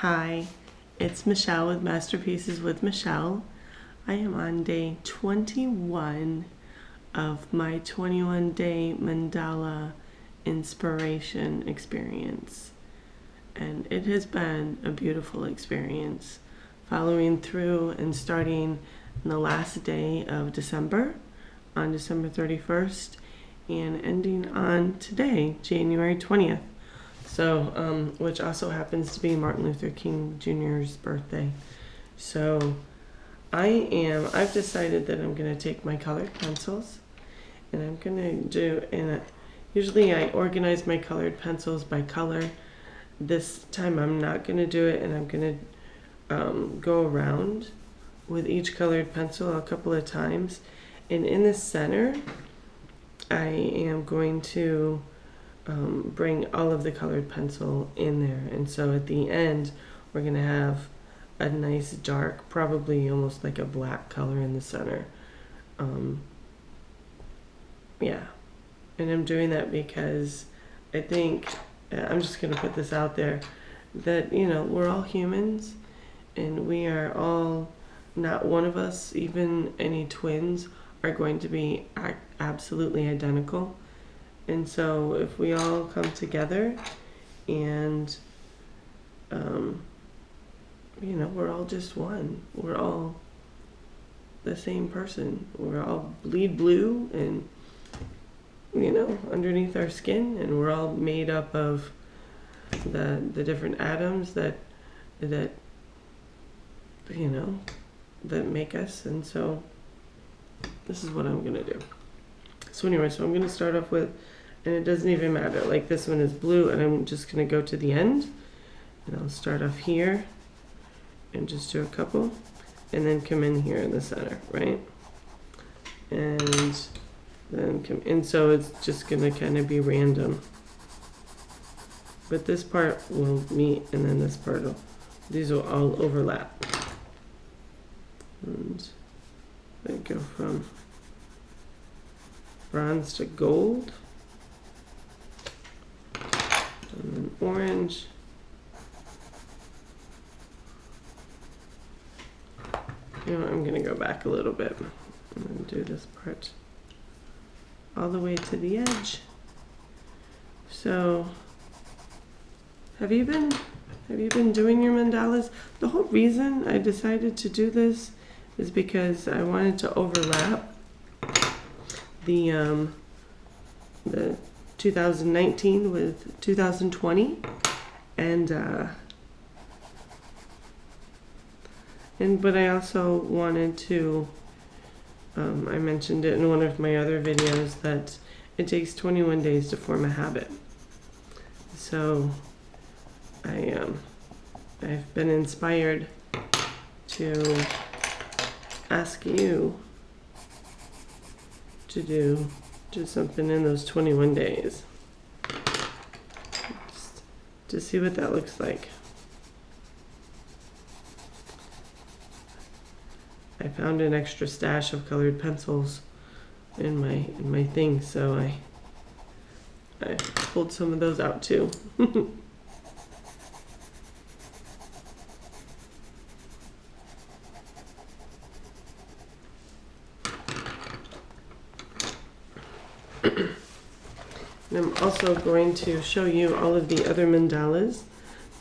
Hi, it's Michelle with Masterpieces with Michelle. I am on day 21 of my 21-day Mandala Inspiration experience. And it has been a beautiful experience, following through and starting on the last day of December, on December 31st, and ending on today, January 20th. So, which also happens to be Martin Luther King Jr.'s birthday. So I've decided that I'm going to take my colored pencils and I'm going to do, usually I organize my colored pencils by color. This time I'm not going to do it, and I'm going to go around with each colored pencil a couple of times. And in the center, I am going to bring all of the colored pencil in there, and so at the end we're going to have a nice dark, probably almost like a black color in the center. Yeah, and I'm doing that because I think, I'm just going to put this out there, that we're all humans, and we are all, not one of us, even any twins, are going to be absolutely identical. And so if we all come together and, we're all just one. We're all the same person. We're all bleed blue and, underneath our skin, and we're all made up of the different atoms that make us. And so this is what I'm going to do. So anyway, I'm going to start off with, and it doesn't even matter, like this one is blue, and I'm just going to go to the end, and I'll start off here and just do a couple, and then come in here in the center, right? And then come in, so it's just going to kind of be random. But this part will meet, and then this part these will all overlap. And they go from bronze to gold, and then orange, I'm going to go back a little bit and then do this part all the way to the edge. So have you been doing your mandalas? The whole reason I decided to do this is because I wanted to overlap the 2019 with 2020, but I also wanted to, I mentioned it in one of my other videos, that it takes 21 days to form a habit. So I've been inspired to ask you to do something in those 21 days, just to see what that looks like. I found an extra stash of colored pencils in my thing, so I pulled some of those out too. And I'm also going to show you all of the other mandalas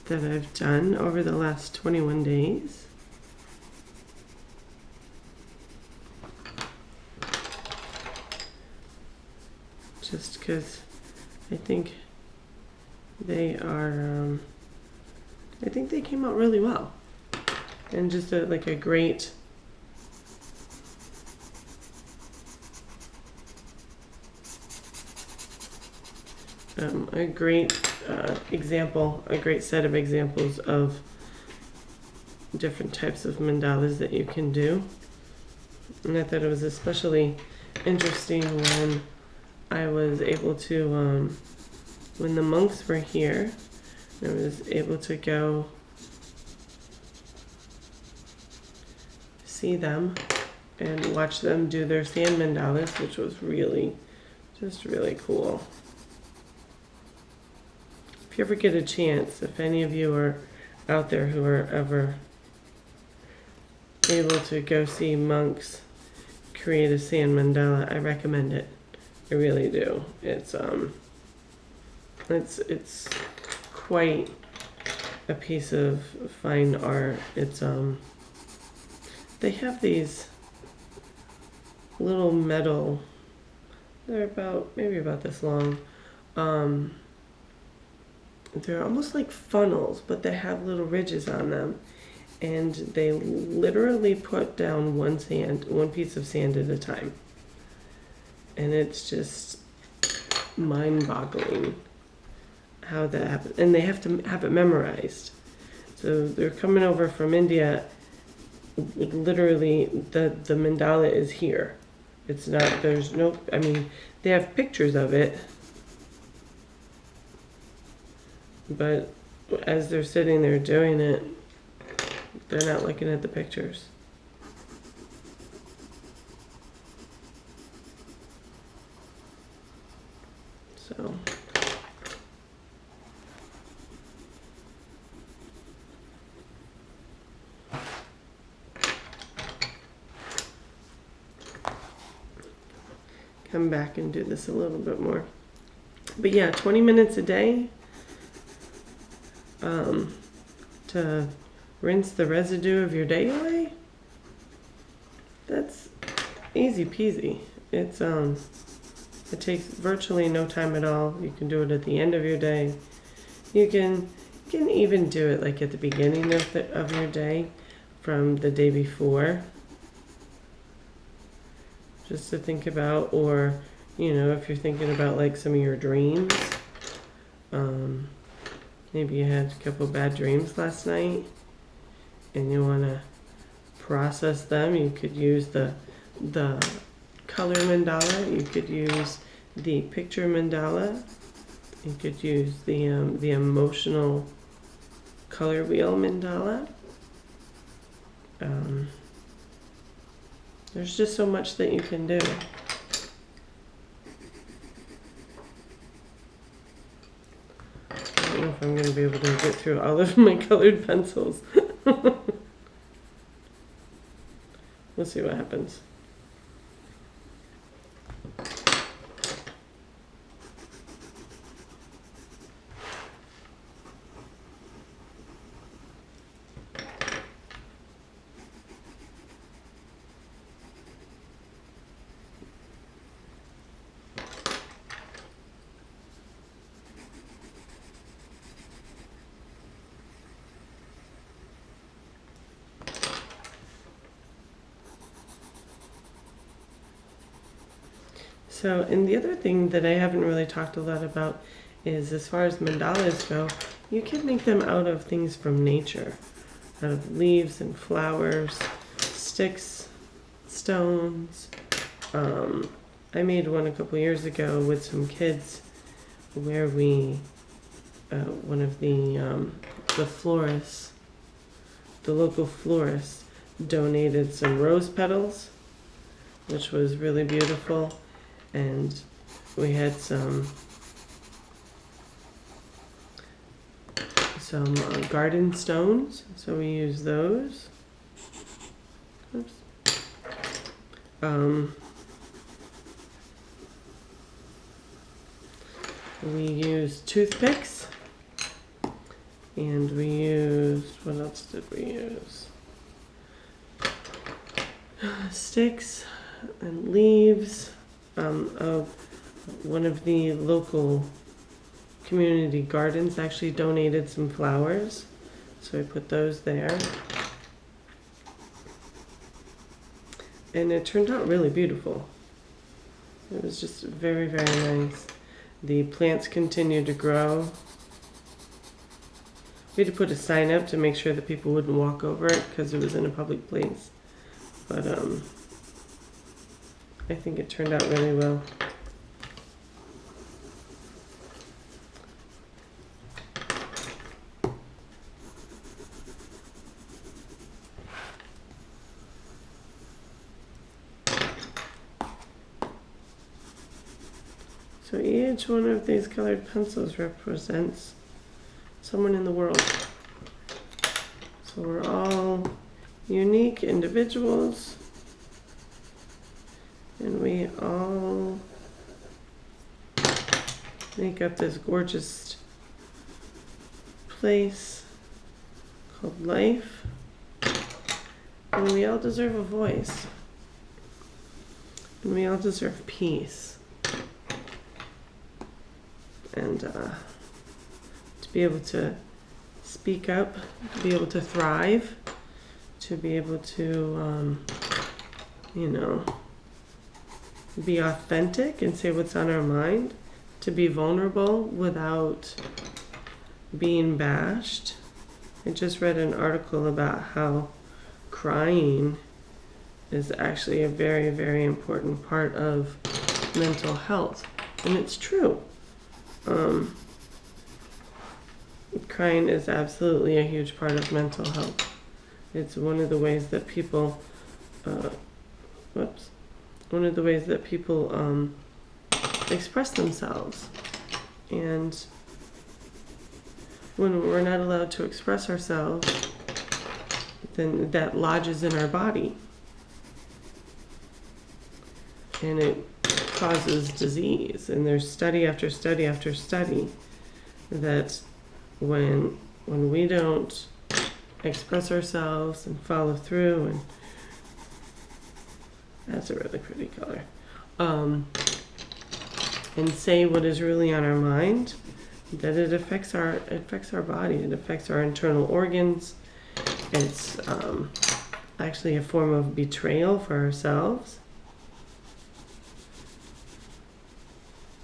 that I've done over the last 21 days. Just because I think they are, I think they came out really well. And just like a great example, a great set of examples of different types of mandalas that you can do. And I thought it was especially interesting when I was able to, when the monks were here, I was able to go see them and watch them do their sand mandalas, which was really, just really cool. If you ever get a chance, if any of you are out there who are ever able to go see monks create a sand mandala, I recommend it. I really do. It's quite a piece of fine art. It's they have these little metal, they're maybe about this long. They're almost like funnels, but they have little ridges on them. And they literally put down one piece of sand at a time. And it's just mind-boggling how that happens. And they have to have it memorized. So they're coming over from India. Literally, the mandala is here. It's not, there's no, I mean, they have pictures of it. But as they're sitting there doing it, they're not looking at the pictures. So come back and do this a little bit more. But yeah, 20 minutes a day to rinse the residue of your day away. That's easy peasy. It takes virtually no time at all. You can do it at the end of your day. You can even do it like at the beginning of your day, from the day before, just to think about. Or if you're thinking about like some of your dreams, maybe you had a couple bad dreams last night and you want to process them. You could use the color mandala. You could use the picture mandala. You could use the emotional color wheel mandala. There's just so much that you can do. I don't know if I'm going to be able to get through all of my colored pencils. We'll see what happens. So, and the other thing that I haven't really talked a lot about is, as far as mandalas go, you can make them out of things from nature, out of leaves and flowers, sticks, stones. I made one a couple years ago with some kids where we, one of the florists, the local florist, donated some rose petals, which was really beautiful. And we had some garden stones, so we used those. Oops. We used toothpicks, and we used, what else did we use? Sticks and leaves. Of one of the local community gardens actually donated some flowers, so I put those there, and it turned out really beautiful. It was just very, very nice. The plants continued to grow. We had to put a sign up to make sure that people wouldn't walk over it because it was in a public place, but I think it turned out really well. So each one of these colored pencils represents someone in the world. So we're all unique individuals, and we all make up this gorgeous place called life, and we all deserve a voice, and we all deserve peace, and to be able to speak up, to be able to thrive, to be able to be authentic and say what's on our mind, to be vulnerable without being bashed. I just read an article about how crying is actually a very, very important part of mental health. And it's true. Crying is absolutely a huge part of mental health. It's one of the ways that people, express themselves. And when we're not allowed to express ourselves, then that lodges in our body. And it causes disease. And there's study after study after study that when we don't express ourselves and follow through, and that's a really pretty color, and say what is really on our mind, that it affects our body, it affects our internal organs. It's actually a form of betrayal for ourselves.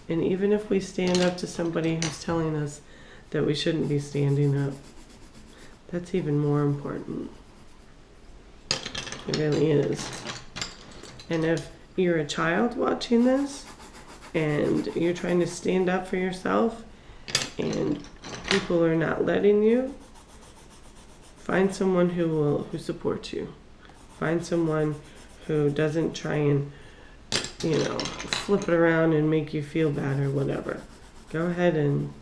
And even if we stand up to somebody who's telling us that we shouldn't be standing up, that's even more important. It really is. And if you're a child watching this and you're trying to stand up for yourself and people are not letting you, find someone who supports you. Find someone who doesn't try and flip it around and make you feel bad or whatever. Go ahead and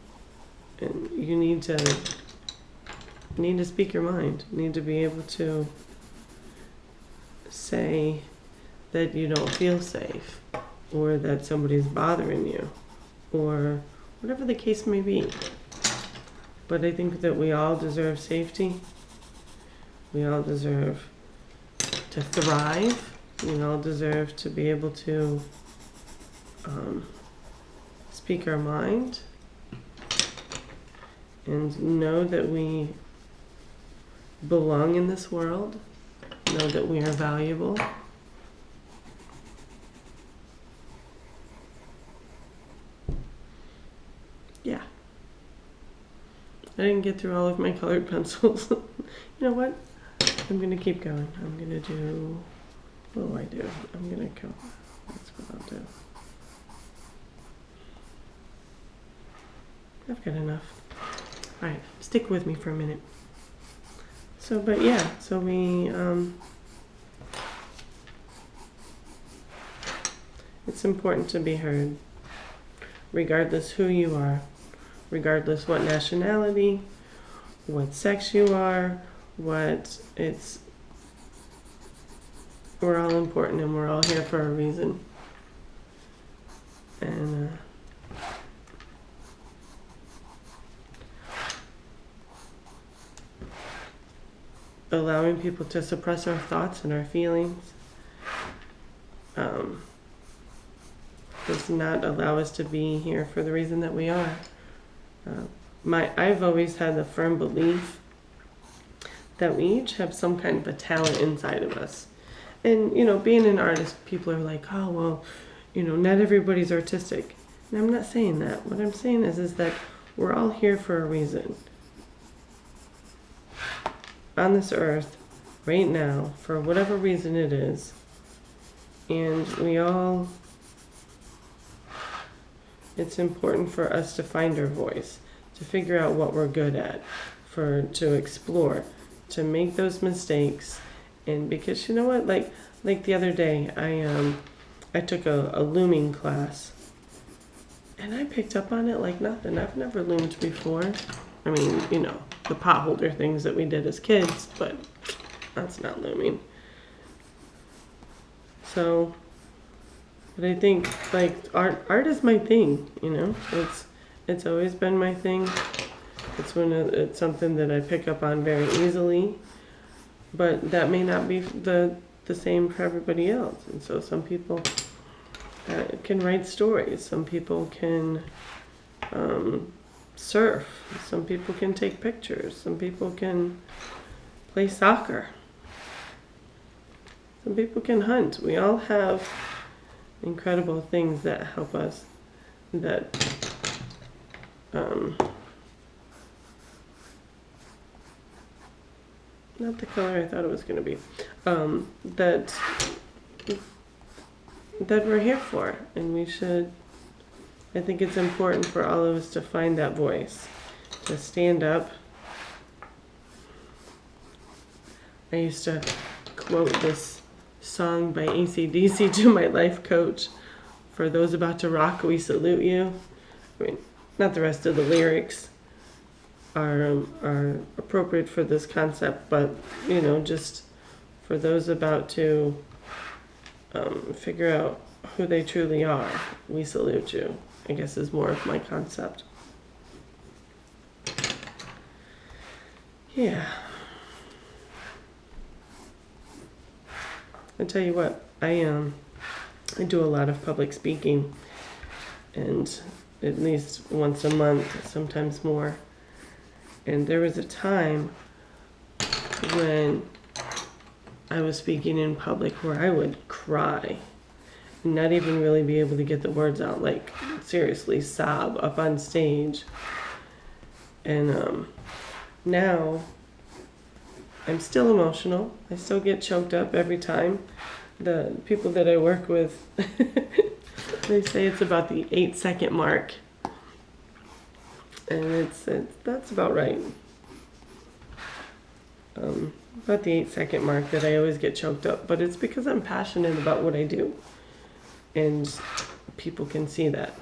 you need to speak your mind. You need to be able to say that you don't feel safe, or that somebody's bothering you, or whatever the case may be. But I think that we all deserve safety. We all deserve to thrive. We all deserve to be able to speak our mind and know that we belong in this world, know that we are valuable. Yeah. I didn't get through all of my colored pencils. You know what? I'm going to keep going. I'm going to do... What do I do? I'm going to go. That's what I'll do. I've got enough. All right. Stick with me for a minute. So we... it's important to be heard, regardless who you are, regardless what nationality, what sex you are, we're all important and we're all here for a reason. And allowing people to suppress our thoughts and our feelings does not allow us to be here for the reason that we are. I've always had the firm belief that we each have some kind of a talent inside of us. And, being an artist, people are like, oh, well, not everybody's artistic. And I'm not saying that. What I'm saying is that we're all here for a reason. On this earth, right now, for whatever reason it is. And it's important for us to find our voice, to figure out what we're good at, to explore, to make those mistakes. And because you know what, like the other day, I took a looming class, and I picked up on it like nothing. I've never loomed before. I mean, the pot holder things that we did as kids, but that's not looming. So, but I think like art is my thing, you know. It's always been my thing. It's something that I pick up on very easily, but that may not be the same for everybody else. And so some people can write stories. Some people can surf. Some people can take pictures. Some people can play soccer. Some people can hunt. We all have incredible things that help us, that not the color I thought it was going to be, that we're here for. And we should, I think it's important for all of us to find that voice, to stand up. I used to quote this song by AC/DC to my life coach: "For those about to rock, we salute you." I mean, not the rest of the lyrics are appropriate for this concept, but you know, just for those about to figure out who they truly are, we salute you, I guess, is more of my concept. Yeah. I tell you what, I do a lot of public speaking, and at least once a month, sometimes more. And there was a time when I was speaking in public where I would cry and not even really be able to get the words out, like seriously sob up on stage. And now I'm still emotional. I still get choked up every time. The people that I work with, they say it's about the 8-second mark. And that's about right. About the 8-second mark that I always get choked up. But it's because I'm passionate about what I do. And people can see that.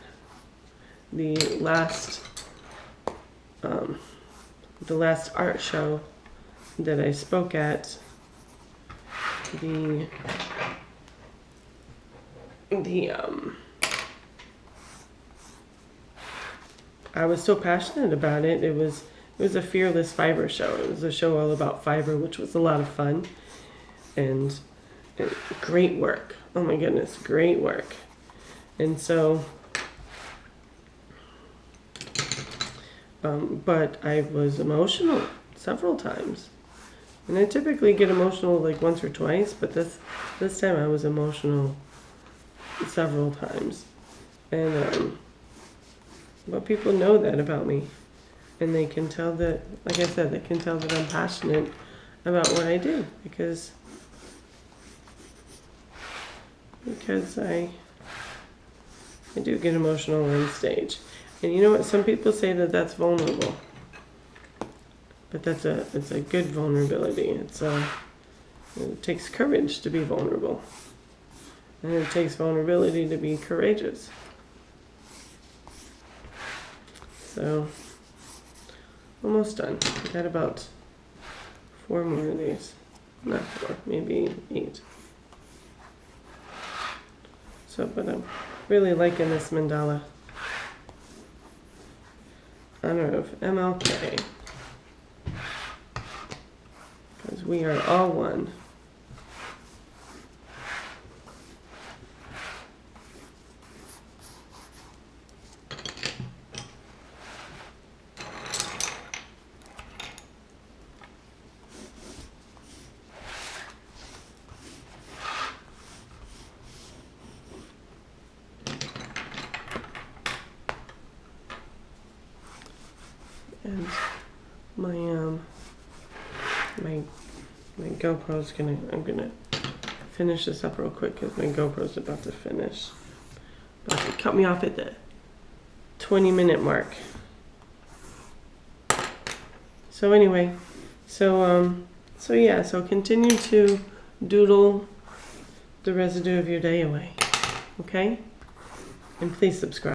The last art show that I spoke at, I was so passionate about it. It was a fearless fiber show. It was a show all about fiber, which was a lot of fun and great work. Oh my goodness, great work. And so, but I was emotional several times. And I typically get emotional like once or twice, but this time I was emotional several times. And but people know that about me, and they can tell that, like I said, they can tell that I'm passionate about what I do, because I do get emotional on stage. And you know what? Some people say that that's vulnerable. But it's a good vulnerability. It takes courage to be vulnerable. And it takes vulnerability to be courageous. So, almost done. I got about 4 more of these. Not 4, maybe 8. So, but I'm really liking this mandala. Honor of MLK. Because we are all one. And my GoPro's I'm gonna finish this up real quick because my GoPro's about to finish. About to cut me off at the 20-minute mark. So anyway, so continue to doodle the residue of your day away, okay? And please subscribe.